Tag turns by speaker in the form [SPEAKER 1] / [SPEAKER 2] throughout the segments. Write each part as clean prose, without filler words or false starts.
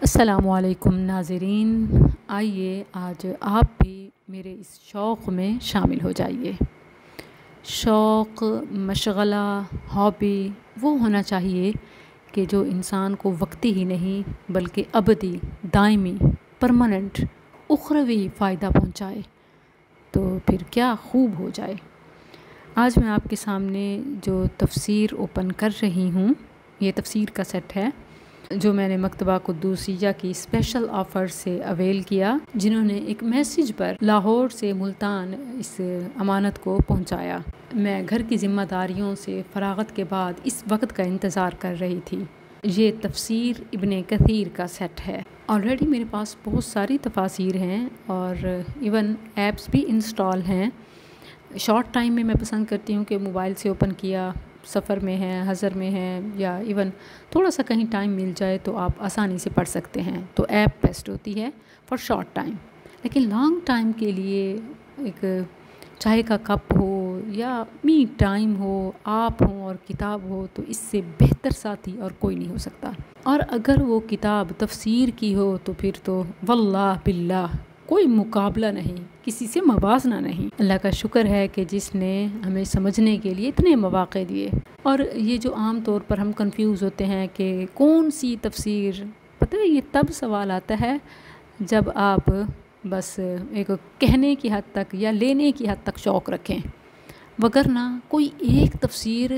[SPEAKER 1] السلام علیکم ناظرین، آئیے آج آپ بھی میرے اس شوق میں شامل ہو جائیے۔ شوق، مشغلہ، ہابی وہ ہونا چاہیے کہ جو انسان کو وقتی ہی نہیں بلکہ ابدی، دائمی، پرماننٹ، اخروی فائدہ پہنچائے، تو پھر کیا خوب ہو جائے۔ آج میں آپ کے سامنے جو تفسیر اوپن کر رہی ہوں، یہ تفسیر کا سیٹ ہے جو میں نے مکتبہ قدوسیہ کی اسپیشل آفر سے اویل کیا، جنہوں نے ایک میسیج پر لاہور سے ملتان اس امانت کو پہنچایا۔ میں گھر کی ذمہ داریوں سے فراغت کے بعد اس وقت کا انتظار کر رہی تھی۔ یہ تفسیر ابن کثیر کا سیٹ ہے۔ آلریڈی میرے پاس بہت ساری تفاسیر ہیں اور ایون ایپس بھی انسٹال ہیں۔ شارٹ ٹائم میں پسند کرتی ہوں کہ موبائل سے اوپن کیا، سفر میں ہے، حضر میں ہے، یا ایون تھوڑا سا کہیں ٹائم مل جائے تو آپ آسانی سے پڑھ سکتے ہیں، تو ایپ بیسٹ ہوتی ہے فار شارٹ ٹائم۔ لیکن لانگ ٹائم کے لیے ایک چائے کا کپ ہو یا می ٹائم ہو، آپ ہوں اور کتاب ہو، تو اس سے بہتر ساتھی اور کوئی نہیں ہو سکتا۔ اور اگر وہ کتاب تفسیر کی ہو تو پھر تو واللہ باللہ کوئی مقابلہ نہیں، کسی سے موازنہ نہیں۔ اللہ کا شکر ہے کہ جس نے ہمیں سمجھنے کے لیے اتنے مواقع دیے۔ اور یہ جو عام طور پر ہم کنفیوز ہوتے ہیں کہ کون سی تفسیر، پتہ ہے یہ تب سوال آتا ہے جب آپ بس ایک کہنے کی حد تک یا لینے کی حد تک شوق رکھیں، وگرنہ کوئی ایک تفسیر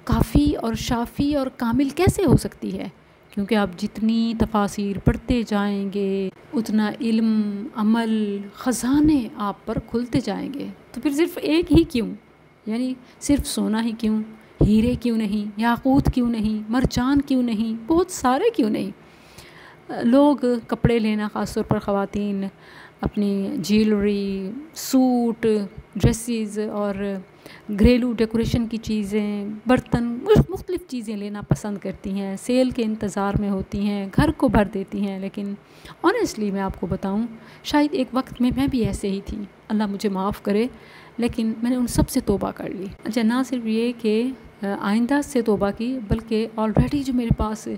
[SPEAKER 1] کافی اور شافی اور کامل کیسے ہو سکتی ہے؟ کیونکہ آپ جتنی تفاسیر پڑھتے جائیں گے اتنا علم، عمل، خزانے آپ پر کھلتے جائیں گے۔ تو پھر صرف ایک ہی کیوں؟ یعنی صرف سونا ہی کیوں؟ ہیرے کیوں نہیں؟ یاقوت کیوں نہیں؟ مرجان کیوں نہیں؟ بہت سارے کیوں نہیں؟ لوگ کپڑے لینا، خاص طور پر خواتین اپنی جیولری، سوٹ، ڈریسز اور گھریلو ڈیکوریشن کی چیزیں، برتن، مختلف چیزیں لینا پسند کرتی ہیں، سیل کے انتظار میں ہوتی ہیں، گھر کو بھر دیتی ہیں۔ لیکن آنیسٹلی میں آپ کو بتاؤں، شاید ایک وقت میں بھی ایسے ہی تھی، اللہ مجھے معاف کرے، لیکن میں نے ان سب سے توبہ کر لی۔ اچھا، نہ صرف یہ کہ آئندہ سے توبہ کی، بلکہ آلریڈی جو میرے پاس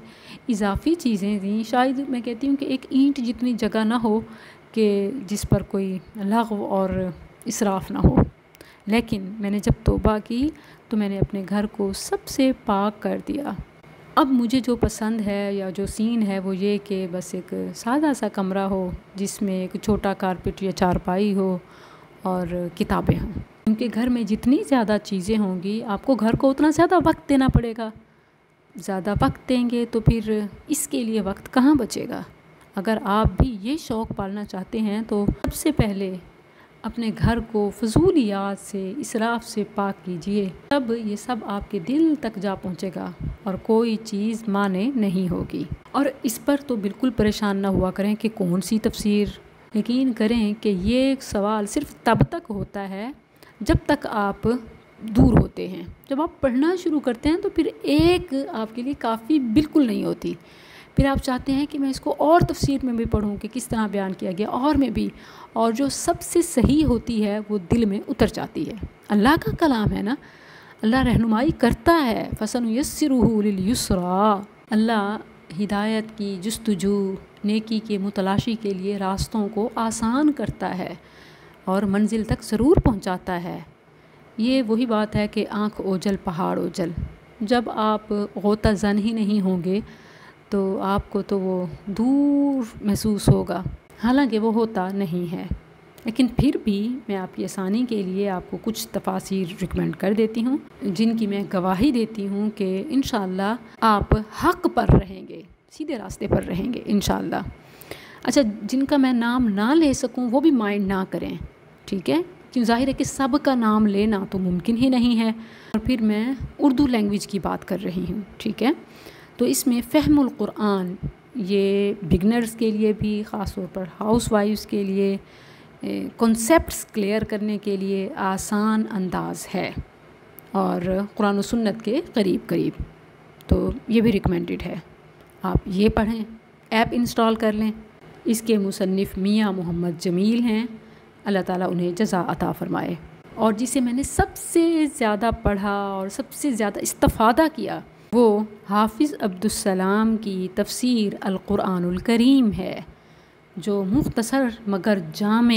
[SPEAKER 1] اضافی چیزیں تھیں، شاید میں کہتی ہوں کہ ایک اینٹ جتنی جگہ نہ ہو کہ جس پر کوئی لغو اور اسراف نہ ہو۔ لیکن میں نے جب توبہ کی تو میں نے اپنے گھر کو سب سے پاک کر دیا۔ اب مجھے جو پسند ہے یا جو سین ہے وہ یہ کہ بس ایک سادہ سا کمرہ ہو جس میں ایک چھوٹا کارپٹ یا چارپائی ہو اور کتابیں ہوں، کیونکہ گھر میں جتنی زیادہ چیزیں ہوں گی آپ کو گھر کو اتنا زیادہ وقت دینا پڑے گا۔ زیادہ وقت دیں گے تو پھر اس کے لیے وقت کہاں بچے گا؟ اگر آپ بھی یہ شوق پالنا چاہتے ہیں تو سب سے پہلے اپنے گھر کو فضولیات سے، اسراف سے پاک کیجئے، تب یہ سب آپ کے دل تک جا پہنچے گا اور کوئی چیز مانے نہیں ہوگی۔ اور اس پر تو بالکل پریشان نہ ہوا کریں کہ کون سی تفسیر۔ یقین کریں کہ یہ سوال صرف تب تک ہوتا ہے جب تک آپ دور ہوتے ہیں۔ جب آپ پڑھنا شروع کرتے ہیں تو پھر ایک آپ کے لیے کافی بالکل نہیں ہوتی، پھر آپ چاہتے ہیں کہ میں اس کو اور تفسیر میں بھی پڑھوں کہ کس طرح بیان کیا گیا، اور میں بھی، اور جو سب سے صحیح ہوتی ہے وہ دل میں اتر جاتی ہے۔ اللہ کا کلام ہے نا، اللہ رہنمائی کرتا ہے، فَسَنُيَسِّرُهُ لِلْيُسْرَىٰ۔ اللہ ہدایت کی جستجو، نیکی کے متلاشی کے لیے راستوں کو آسان کرتا ہے اور منزل تک ضرور پہنچاتا ہے۔ یہ وہی بات ہے کہ آنکھ اوجل پہاڑ اوجل۔ جب آپ غوطہ زن ہی نہیں ہوں گے تو آپ کو تو وہ دور محسوس ہوگا، حالانکہ وہ ہوتا نہیں ہے۔ لیکن پھر بھی میں آپ کی آسانی کے لیے آپ کو کچھ تفاسیر ریکمینڈ کر دیتی ہوں، جن کی میں گواہی دیتی ہوں کہ انشاءاللہ آپ حق پر رہیں گے، سیدھے راستے پر رہیں گے انشاءاللہ۔ اچھا، جن کا میں نام نہ لے سکوں وہ بھی مائنڈ نہ کریں، ٹھیک ہے؟ کیوں ظاہر ہے کہ سب کا نام لینا تو ممکن ہی نہیں ہے، اور پھر میں اردو لینگویج کی بات کر رہی ہوں، ٹھیک ہے؟ تو اس میں فہم القرآن، یہ بگنرز کے لیے بھی، خاص طور پر ہاؤس وائفز کے لیے، کنسیپٹس کلیئر کرنے کے لیے آسان انداز ہے اور قرآن و سنت کے قریب قریب، تو یہ بھی ریکمینڈڈ ہے۔ آپ یہ پڑھیں، ایپ انسٹال کر لیں۔ اس کے مصنف میاں محمد جمیل ہیں، اللہ تعالیٰ انہیں جزا عطا فرمائے۔ اور جسے میں نے سب سے زیادہ پڑھا اور سب سے زیادہ استفادہ کیا وہ حافظ عبدالسلام کی تفسیر القرآن الکریم ہے، جو مختصر مگر جامع،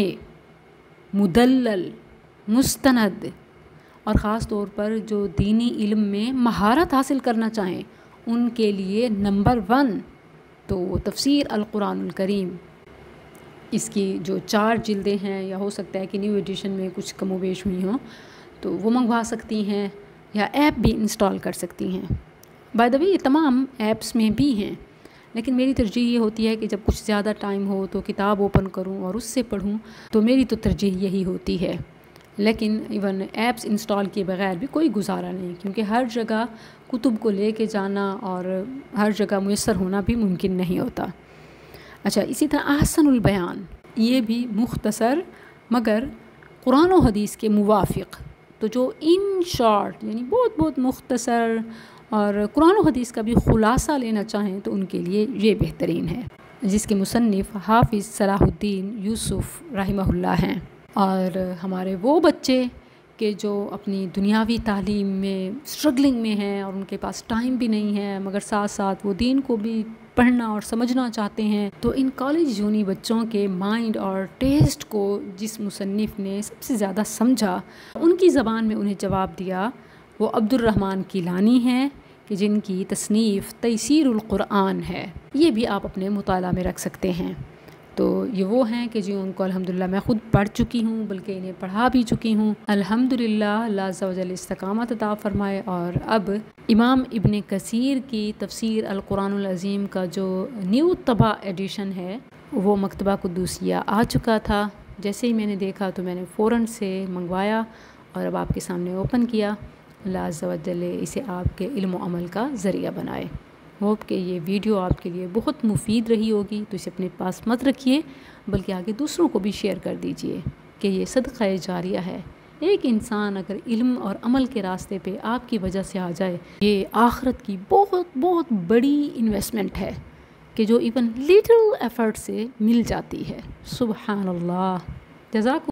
[SPEAKER 1] مدلل، مستند اور خاص طور پر جو دینی علم میں مہارت حاصل کرنا چاہیں ان کے لیے نمبر 1 تو تفسیر القرآن الکریم۔ اس کی جو 4 جلدیں ہیں، یا ہو سکتا ہے کہ نیو ایڈیشن میں کچھ کم و بیش ہوئی ہوں، تو وہ منگوا سکتی ہیں یا ایپ بھی انسٹال کر سکتی ہیں۔ بائی دا وے یہ تمام ایپس میں بھی ہیں، لیکن میری ترجیح یہ ہوتی ہے کہ جب کچھ زیادہ ٹائم ہو تو کتاب اوپن کروں اور اس سے پڑھوں، تو میری تو ترجیح یہی ہوتی ہے۔ لیکن ایون ایپس انسٹال کیے بغیر بھی کوئی گزارا نہیں، کیونکہ ہر جگہ کتب کو لے کے جانا اور ہر جگہ میسر ہونا بھی ممکن نہیں ہوتا۔ اچھا، اسی طرح احسن البیان، یہ بھی مختصر مگر قرآن و حدیث کے موافق، تو جو ان شارٹ یعنی بہت بہت مختصر اور قرآن و حدیث کا بھی خلاصہ لینا چاہیں تو ان کے لیے یہ بہترین ہے، جس کے مصنف حافظ صلاح الدین یوسف رحمہ اللہ ہیں۔ اور ہمارے وہ بچے کہ جو اپنی دنیاوی تعلیم میں اسٹرگلنگ میں ہیں اور ان کے پاس ٹائم بھی نہیں ہے، مگر ساتھ ساتھ وہ دین کو بھی پڑھنا اور سمجھنا چاہتے ہیں، تو ان کالج یونی بچوں کے مائنڈ اور ٹیسٹ کو جس مصنف نے سب سے زیادہ سمجھا، ان کی زبان میں انہیں جواب دیا، وہ عبدالرحمن کیلانی ہیں، کہ جن کی تصنیف تیسیر القرآن ہے۔ یہ بھی آپ اپنے مطالعہ میں رکھ سکتے ہیں۔ تو یہ وہ ہیں کہ ان کو الحمدللہ میں خود پڑھ چکی ہوں، بلکہ انہیں پڑھا بھی چکی ہوں۔ الحمدللہ اللہ عز و جل استقامت عطا فرمائے۔ اور اب امام ابن کثیر کی تفسیر القرآن العظیم کا جو نیو طبع ایڈیشن ہے وہ مکتبہ قدوسیہ آ چکا تھا۔ جیسے ہی میں نے دیکھا تو میں نے فوراً سے منگوایا اور اب آپ کے سامنے اوپن کیا۔ اللہ عز و جل اسے آپ کے علم و عمل کا ذریعہ بنائے۔ ہوپ کہ یہ ویڈیو آپ کے لیے بہت مفید رہی ہوگی، تو اسے اپنے پاس مت رکھیے بلکہ آگے دوسروں کو بھی شیئر کر دیجئے کہ یہ صدقہ جاریہ ہے۔ ایک انسان اگر علم اور عمل کے راستے پہ آپ کی وجہ سے آ جائے، یہ آخرت کی بہت بہت بڑی انویسٹمنٹ ہے کہ جو ایون لٹل ایفرٹ سے مل جاتی ہے۔ سبحان اللہ، جزاک